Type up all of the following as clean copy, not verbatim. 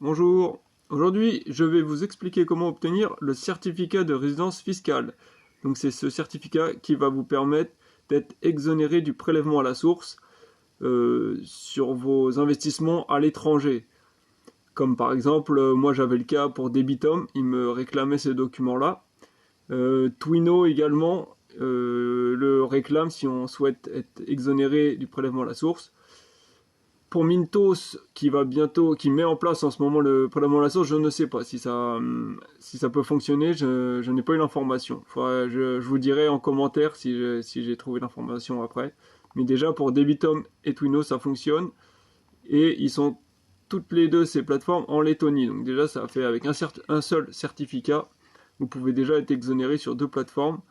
Bonjour, aujourd'hui je vais vous expliquer comment obtenir le certificat de résidence fiscale. Donc c'est ce certificat qui va vous permettre d'être exonéré du prélèvement à la source sur vos investissements à l'étranger. Comme par exemple, moi j'avais le cas pour Debitum, il me réclamait ce document-là. Twino également le réclame si on souhaite être exonéré du prélèvement à la source. Pour Mintos, qui met en place en ce moment le prélèvement à la source, je ne sais pas si ça peut fonctionner, je n'ai pas eu l'information. Je vous dirai en commentaire si j'ai trouvé l'information après. Mais déjà, pour Debitum et Twino, ça fonctionne. Et ils sont toutes les deux, ces plateformes, en Lettonie. Donc déjà, ça fait avec un seul certificat, vous pouvez déjà être exonéré sur deux plateformes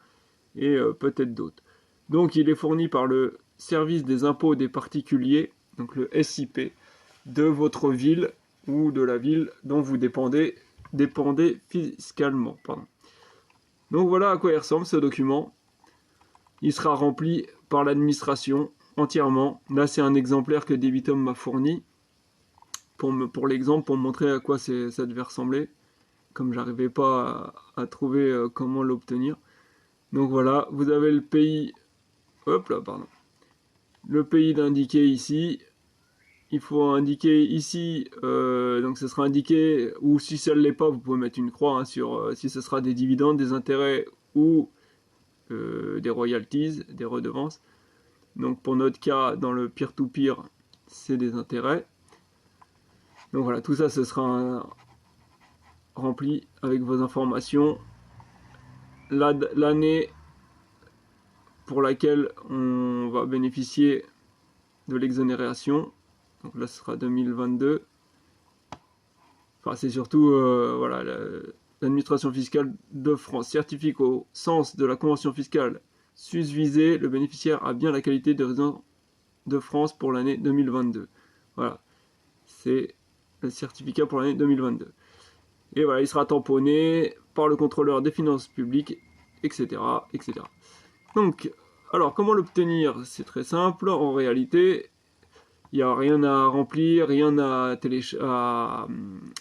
et peut-être d'autres. Donc il est fourni par le service des impôts des particuliers, donc le SIP, de votre ville ou de la ville dont vous dépendez fiscalement. Donc voilà à quoi il ressemble ce document. Il sera rempli par l'administration entièrement. Là c'est un exemplaire que Debitum m'a fourni pour l'exemple, pour me montrer à quoi ça devait ressembler, comme j'arrivais pas à trouver comment l'obtenir. Donc voilà, vous avez le pays, le pays d'indiquer ici. Il faut indiquer ici, donc ce sera indiqué, ou si ça ne l'est pas, vous pouvez mettre une croix sur si ce sera des dividendes, des intérêts ou des royalties, des redevances. Donc pour notre cas, dans le peer-to-peer, c'est des intérêts. Donc voilà, tout ça, ce sera rempli avec vos informations. L'année pour laquelle on va bénéficier de l'exonération. Donc là, ce sera 2022. Enfin, c'est surtout voilà, l'administration fiscale de France certifie qu'au sens de la convention fiscale susvisée, le bénéficiaire a bien la qualité de résident de France pour l'année 2022. Voilà, c'est le certificat pour l'année 2022. Et voilà, il sera tamponné par le contrôleur des finances publiques, etc., etc. Donc, alors, comment l'obtenir? C'est très simple, en réalité. Il n'y a rien à remplir, rien à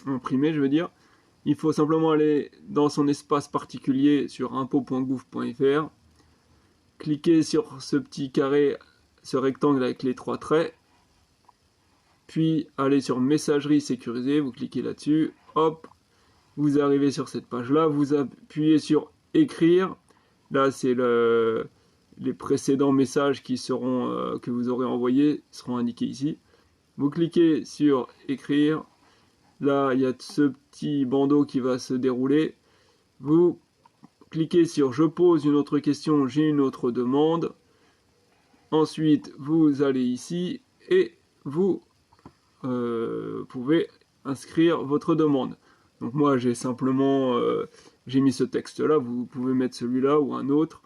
imprimer, je veux dire. Il faut simplement aller dans son espace particulier sur impôts.gouv.fr, cliquer sur ce petit carré, ce rectangle avec les trois traits, puis aller sur messagerie sécurisée, vous cliquez là-dessus, hop, vous arrivez sur cette page-là, vous appuyez sur écrire. Là, c'est les précédents messages que vous aurez envoyés seront indiqués ici. Vous cliquez sur écrire. Là, il y a ce petit bandeau qui va se dérouler. Vous cliquez sur je pose une autre question, j'ai une autre demande. Ensuite, vous allez ici et vous pouvez inscrire votre demande. Donc moi, j'ai simplement j'ai mis ce texte-là. Vous pouvez mettre celui-là ou un autre.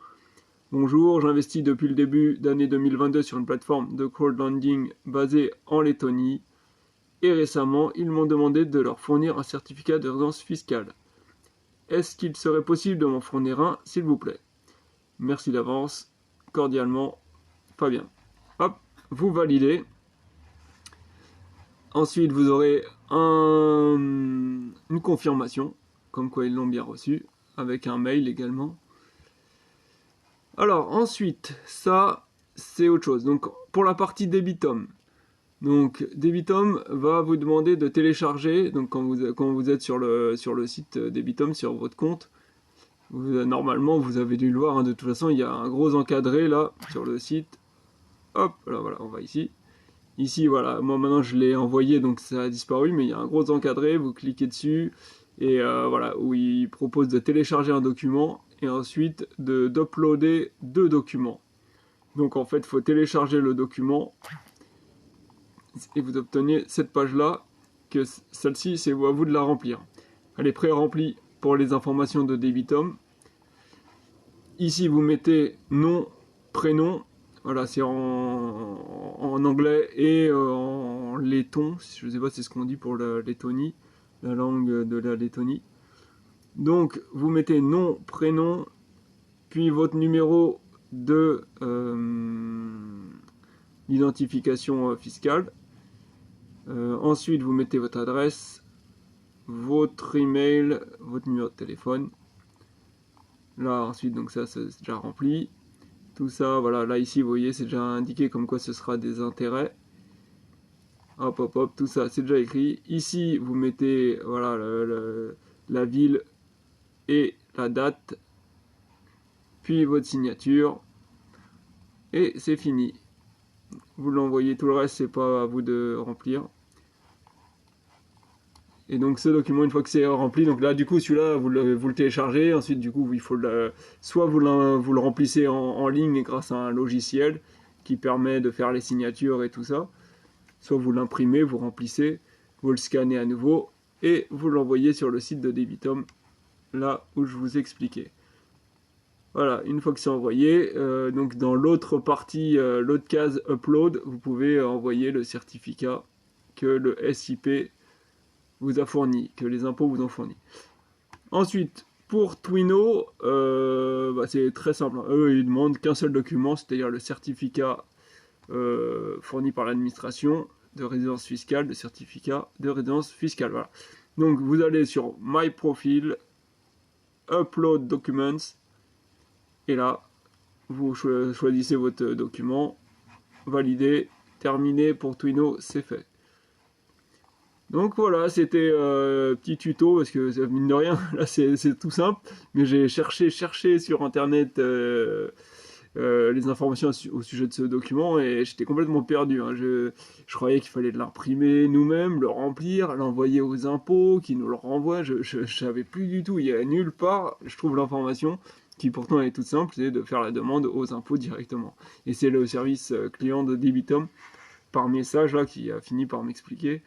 Bonjour, j'investis depuis le début d'année 2022 sur une plateforme de crowdfunding basée en Lettonie. Et récemment, ils m'ont demandé de leur fournir un certificat de résidence fiscale. Est-ce qu'il serait possible de m'en fournir un, s'il vous plaît? Merci d'avance, cordialement, Fabien. Hop, vous validez. Ensuite, vous aurez une confirmation, comme quoi ils l'ont bien reçu, avec un mail également. Alors, ensuite, ça, c'est autre chose. Donc, pour la partie Debitum. Donc, Debitum va vous demander de télécharger, donc quand vous êtes sur le site Debitum, sur votre compte, normalement, vous avez dû le voir, de toute façon, il y a un gros encadré là, sur le site. Hop, là, voilà, on va ici. Ici, voilà, moi maintenant je l'ai envoyé, donc ça a disparu, mais il y a un gros encadré, vous cliquez dessus, et voilà, où il propose de télécharger un document, et ensuite d'uploader 2 documents. Donc en fait, il faut télécharger le document, et vous obtenez cette page-là, que celle-ci, c'est à vous de la remplir. Elle est pré-remplie pour les informations de Debitum. Ici, vous mettez nom, prénom, voilà, c'est en anglais et en letton, je ne sais pas si c'est ce qu'on dit pour la Lettonie, la langue de la Lettonie. Donc, vous mettez nom, prénom, puis votre numéro de l'identification fiscale. Ensuite, vous mettez votre adresse, votre email, votre numéro de téléphone. Là ensuite, donc ça c'est déjà rempli. Tout ça, voilà, là ici vous voyez c'est déjà indiqué comme quoi ce sera des intérêts. Hop hop hop, tout ça c'est déjà écrit. Ici vous mettez voilà la ville et la date, puis votre signature, et c'est fini. Vous l'envoyez, tout le reste c'est pas à vous de remplir. Et donc ce document, une fois que c'est rempli, donc là du coup celui-là vous le téléchargez, ensuite du coup il faut soit vous le remplissez en ligne grâce à un logiciel qui permet de faire les signatures et tout ça, soit vous l'imprimez, vous remplissez, vous le scannez à nouveau et vous l'envoyez sur le site de Debitum, là où je vous expliquais. Voilà, une fois que c'est envoyé, donc dans l'autre partie, l'autre case upload, vous pouvez envoyer le certificat que le SIP vous a fourni, que les impôts vous ont fourni. Ensuite, pour Twino, c'est très simple. Eux, ils demandent qu'un seul document, c'est-à-dire le certificat fourni par l'administration de résidence fiscale, le certificat de résidence fiscale. Voilà. Donc, vous allez sur My Profile, Upload Documents, et là, vous choisissez votre document, validé, terminé pour Twino, c'est fait. Donc voilà, c'était petit tuto, parce que mine de rien, là c'est tout simple, mais j'ai cherché sur internet les informations au sujet de ce document et j'étais complètement perdu. Hein. Je croyais qu'il fallait l'imprimer nous-mêmes, le remplir, l'envoyer aux impôts, qui nous le renvoient. Je savais plus du tout, il y a nulle part, je trouve l'information, qui pourtant est toute simple, c'est de faire la demande aux impôts directement. Et c'est le service client de Debitum, par message là, qui a fini par m'expliquer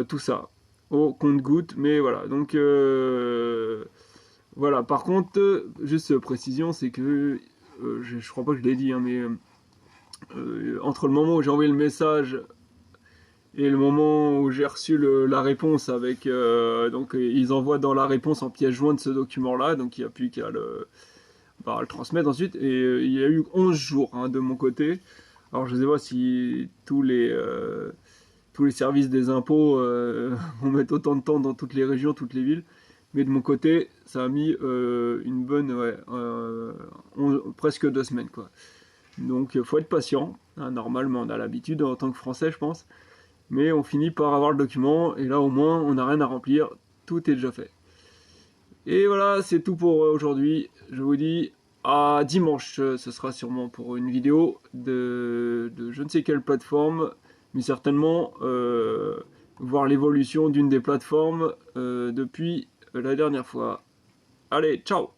tout ça au compte-gouttes, mais voilà, donc voilà. Par contre, juste précision, c'est que je crois pas que je l'ai dit, hein, mais entre le moment où j'ai envoyé le message et le moment où j'ai reçu la réponse avec donc ils envoient dans la réponse en pièce jointe ce document là, donc il n'y a plus qu'à le transmettre ensuite, et il y a eu 11 jours hein, de mon côté. Alors je sais pas si tous les services des impôts vont mettre autant de temps dans toutes les régions, toutes les villes. Mais de mon côté, ça a mis une bonne, presque 2 semaines, quoi. Donc, faut être patient. Hein, normalement, on a l'habitude en tant que Français, je pense. Mais on finit par avoir le document, et là, au moins, on n'a rien à remplir. Tout est déjà fait. Et voilà, c'est tout pour aujourd'hui. Je vous dis à dimanche. Ce sera sûrement pour une vidéo de je ne sais quelle plateforme, mais certainement voir l'évolution d'une des plateformes depuis la dernière fois. Allez, ciao!